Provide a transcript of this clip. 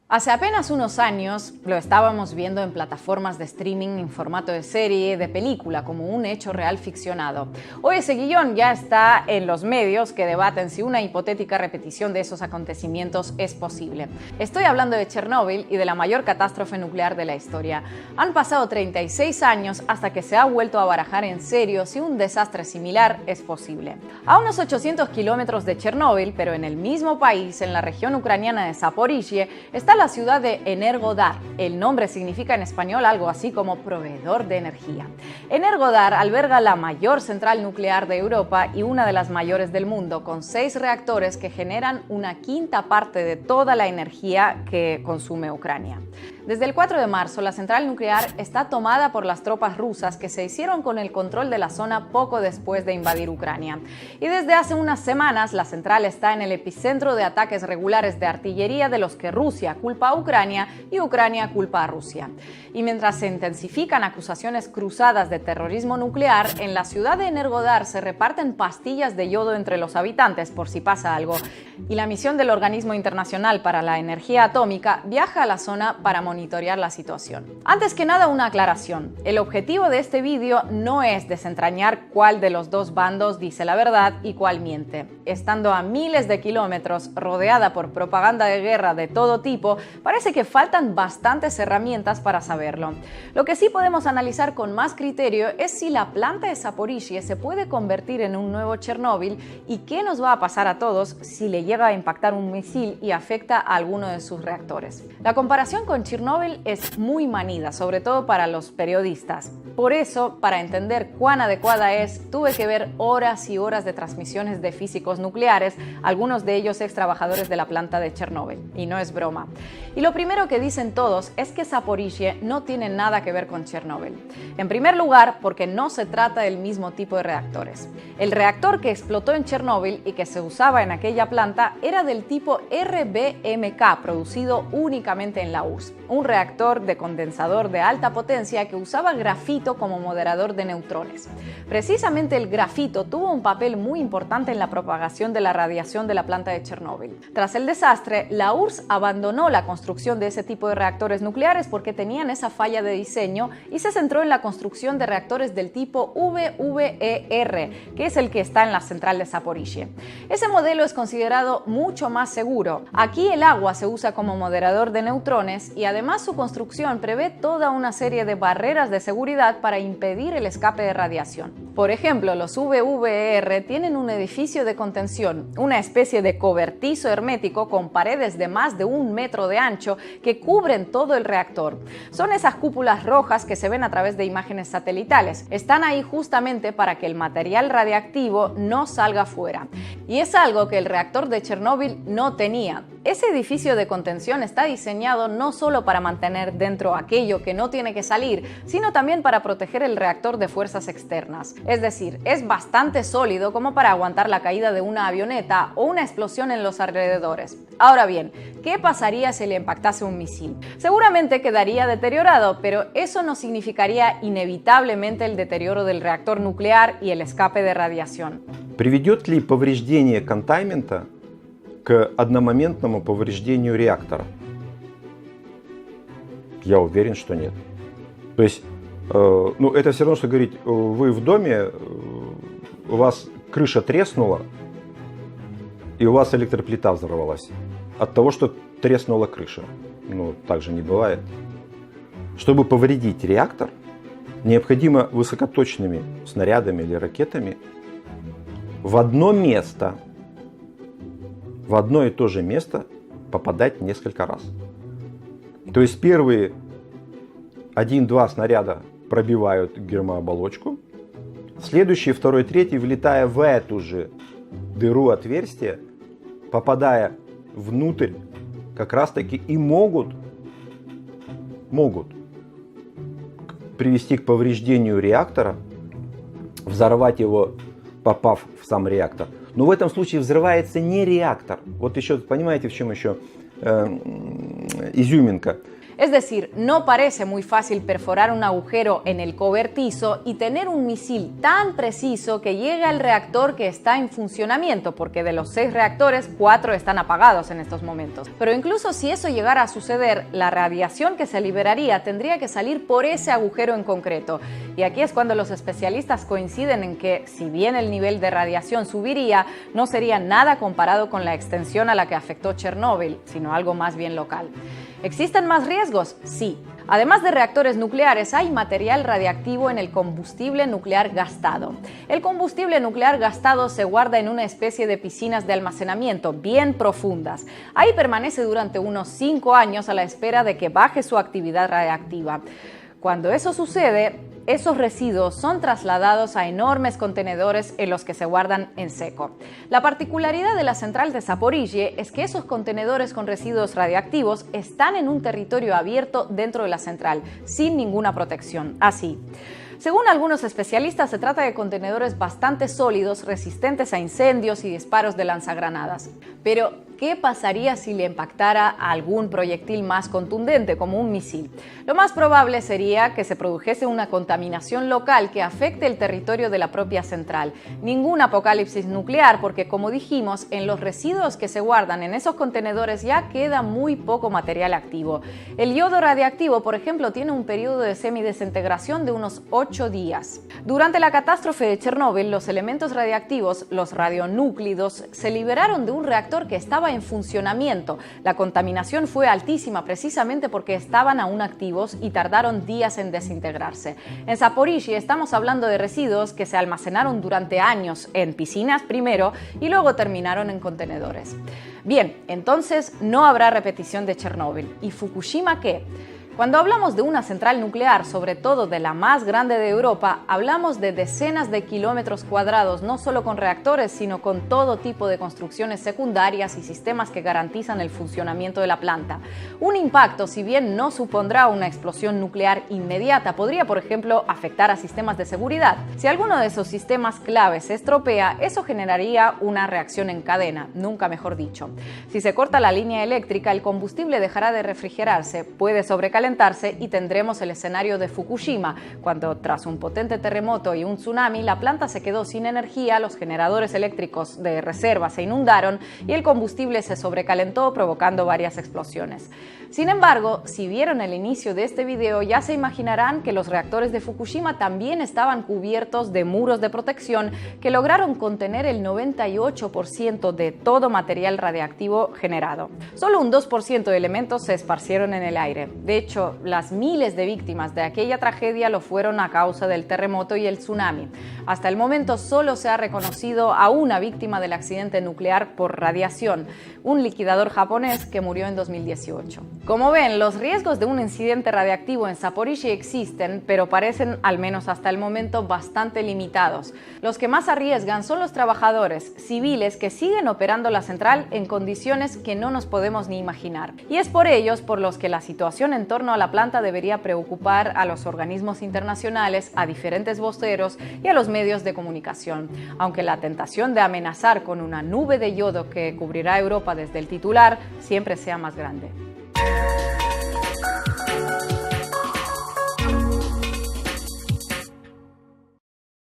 Hace apenas unos años lo estábamos viendo en plataformas de streaming en formato de serie, de película, como un hecho real ficcionado. Hoy ese guión ya está en los medios que debaten si una hipotética repetición de esos acontecimientos es posible. Estoy hablando de Chernóbil y de la mayor catástrofe nuclear de la historia. Han pasado 36 años hasta que se ha vuelto a barajar en serio si un desastre similar es posible. A unos 800 kilómetros de Chernóbil, pero en el mismo país, en la región ucraniana de Zaporizhia, está la ciudad de Energodar. El nombre significa en español algo así como proveedor de energía. Energodar alberga la mayor central nuclear de Europa y una de las mayores del mundo, con 6 reactores que generan una quinta parte de toda la energía que consume Ucrania. Desde el 4 de marzo, la central nuclear está tomada por las tropas rusas que se hicieron con el control de la zona poco después de invadir Ucrania. Y desde hace unas semanas, la central está en el epicentro de ataques regulares de artillería de los que Rusia culpa a Ucrania y Ucrania culpa a Rusia. Y mientras se intensifican acusaciones cruzadas de terrorismo nuclear, en la ciudad de Energodar se reparten pastillas de yodo entre los habitantes por si pasa algo. Y la misión del Organismo Internacional para la Energía Atómica viaja a la zona para monitorear la situación. Antes que nada, una aclaración. El objetivo de este vídeo no es desentrañar cuál de los dos bandos dice la verdad y cuál miente. Estando a miles de kilómetros, rodeada por propaganda de guerra de todo tipo, parece que faltan bastantes herramientas para saberlo. Lo que sí podemos analizar con más criterio es si la planta de Zaporizhia se puede convertir en un nuevo Chernóbil y qué nos va a pasar a todos si le llega a impactar un misil y afecta a alguno de sus reactores. La comparación con Chernóbil es muy manida, sobre todo para los periodistas. Por eso, para entender cuán adecuada es, tuve que ver horas y horas de transmisiones de físicos nucleares, algunos de ellos ex trabajadores de la planta de Chernóbil. Y no es broma. Y lo primero que dicen todos es que Zaporizhia no tiene nada que ver con Chernóbil. En primer lugar, porque no se trata del mismo tipo de reactores. El reactor que explotó en Chernóbil y que se usaba en aquella planta era del tipo RBMK, producido únicamente en la URSS, un reactor de condensador de alta potencia que usaba grafito como moderador de neutrones. Precisamente el grafito tuvo un papel muy importante en la propagación de la radiación de la planta de Chernóbil. Tras el desastre, la URSS abandonó la construcción de ese tipo de reactores nucleares porque tenían esa falla de diseño y se centró en la construcción de reactores del tipo VVER, que es el que está en la central de Zaporizhia. Ese modelo es considerado mucho más seguro. Aquí el agua se usa como moderador de neutrones y además su construcción prevé toda una serie de barreras de seguridad para impedir el escape de radiación. Por ejemplo, los VVER tienen un edificio de contención, una especie de cobertizo hermético con paredes de más de 1 metro de ancho que cubren todo el reactor. Son esas cúpulas rojas que se ven a través de imágenes satelitales. Están ahí justamente para que el material radiactivo no salga fuera. Y es algo que el reactor de Chernóbil no tenía. Ese edificio de contención está diseñado no solo para mantener dentro aquello que no tiene que salir, sino también para proteger el reactor de fuerzas externas. Es decir, es bastante sólido como para aguantar la caída de una avioneta o una explosión en los alrededores. Ahora bien, ¿qué pasaría si le impactase un misil? Seguramente quedaría deteriorado, pero eso no significaría inevitablemente el deterioro del reactor nuclear y el escape de radiación. Приведет ли повреждение контайнмента к одномоментному повреждению реактора? Я уверен, что нет. То есть, это все равно, что говорить, вы в доме, у вас крыша треснула, и у вас электроплита взорвалась от того, что треснула крыша. Так же не бывает. Чтобы повредить реактор, необходимо высокоточными снарядами или ракетами в одно место, в одно и то же место попадать несколько раз. То есть первые 1-2 снаряда пробивают гермооболочку, следующий, второй, третий, влетая в эту же дыру отверстия, попадая внутрь, как раз таки и могут привести к повреждению реактора, взорвать его, попав в сам реактор. Но в этом случае взрывается не реактор. Вот еще, понимаете, в чем еще изюминка? Es decir, no parece muy fácil perforar un agujero en el cobertizo y tener un misil tan preciso que llegue al reactor que está en funcionamiento, porque de los 6 reactores, 4 están apagados en estos momentos. Pero incluso si eso llegara a suceder, la radiación que se liberaría tendría que salir por ese agujero en concreto. Y aquí es cuando los especialistas coinciden en que, si bien el nivel de radiación subiría, no sería nada comparado con la extensión a la que afectó Chernóbil, sino algo más bien local. ¿Existen más riesgos? Sí. Además de reactores nucleares, hay material radiactivo en el combustible nuclear gastado. El combustible nuclear gastado se guarda en una especie de piscinas de almacenamiento bien profundas. Ahí permanece durante unos 5 años a la espera de que baje su actividad radiactiva. Cuando eso sucede, esos residuos son trasladados a enormes contenedores en los que se guardan en seco. La particularidad de la central de Zaporizhzhia es que esos contenedores con residuos radiactivos están en un territorio abierto dentro de la central, sin ninguna protección. Así. Según algunos especialistas, se trata de contenedores bastante sólidos, resistentes a incendios y disparos de lanzagranadas. Pero, ¿qué pasaría si le impactara a algún proyectil más contundente, como un misil? Lo más probable sería que se produjese una contaminación local que afecte el territorio de la propia central. Ningún apocalipsis nuclear, porque, como dijimos, en los residuos que se guardan en esos contenedores ya queda muy poco material activo. El yodo radiactivo, por ejemplo, tiene un periodo de semidesintegración de unos 8 días. Durante la catástrofe de Chernóbil, los elementos radiactivos, los radionúclidos, se liberaron de un reactor que estaba en funcionamiento. La contaminación fue altísima precisamente porque estaban aún activos y tardaron días en desintegrarse. En Zaporizhzhia estamos hablando de residuos que se almacenaron durante años en piscinas primero y luego terminaron en contenedores. Bien, entonces no habrá repetición de Chernóbil. ¿Y Fukushima qué? Cuando hablamos de una central nuclear, sobre todo de la más grande de Europa, hablamos de decenas de kilómetros cuadrados, no solo con reactores, sino con todo tipo de construcciones secundarias y sistemas que garantizan el funcionamiento de la planta. Un impacto, si bien no supondrá una explosión nuclear inmediata, podría, por ejemplo, afectar a sistemas de seguridad. Si alguno de esos sistemas claves se estropea, eso generaría una reacción en cadena, nunca mejor dicho. Si se corta la línea eléctrica, el combustible dejará de refrigerarse, puede sobrecalentarse y tendremos el escenario de Fukushima, cuando tras un potente terremoto y un tsunami la planta se quedó sin energía, los generadores eléctricos de reserva se inundaron y el combustible se sobrecalentó provocando varias explosiones. Sin embargo, si vieron el inicio de este video ya se imaginarán que los reactores de Fukushima también estaban cubiertos de muros de protección que lograron contener el 98% de todo material radiactivo generado. Solo un 2% de elementos se esparcieron en el aire. De hecho, las miles de víctimas de aquella tragedia lo fueron a causa del terremoto y el tsunami. Hasta el momento solo se ha reconocido a una víctima del accidente nuclear por radiación, un liquidador japonés que murió en 2018. Como ven, los riesgos de un incidente radiactivo en Zaporizhzhia existen, pero parecen, al menos hasta el momento, bastante limitados. Los que más arriesgan son los trabajadores civiles que siguen operando la central en condiciones que no nos podemos ni imaginar. Y es por ellos por los que la situación en torno a la planta debería preocupar a los organismos internacionales, a diferentes voceros y a los medios de comunicación. Aunque la tentación de amenazar con una nube de yodo que cubrirá Europa desde el titular siempre sea más grande.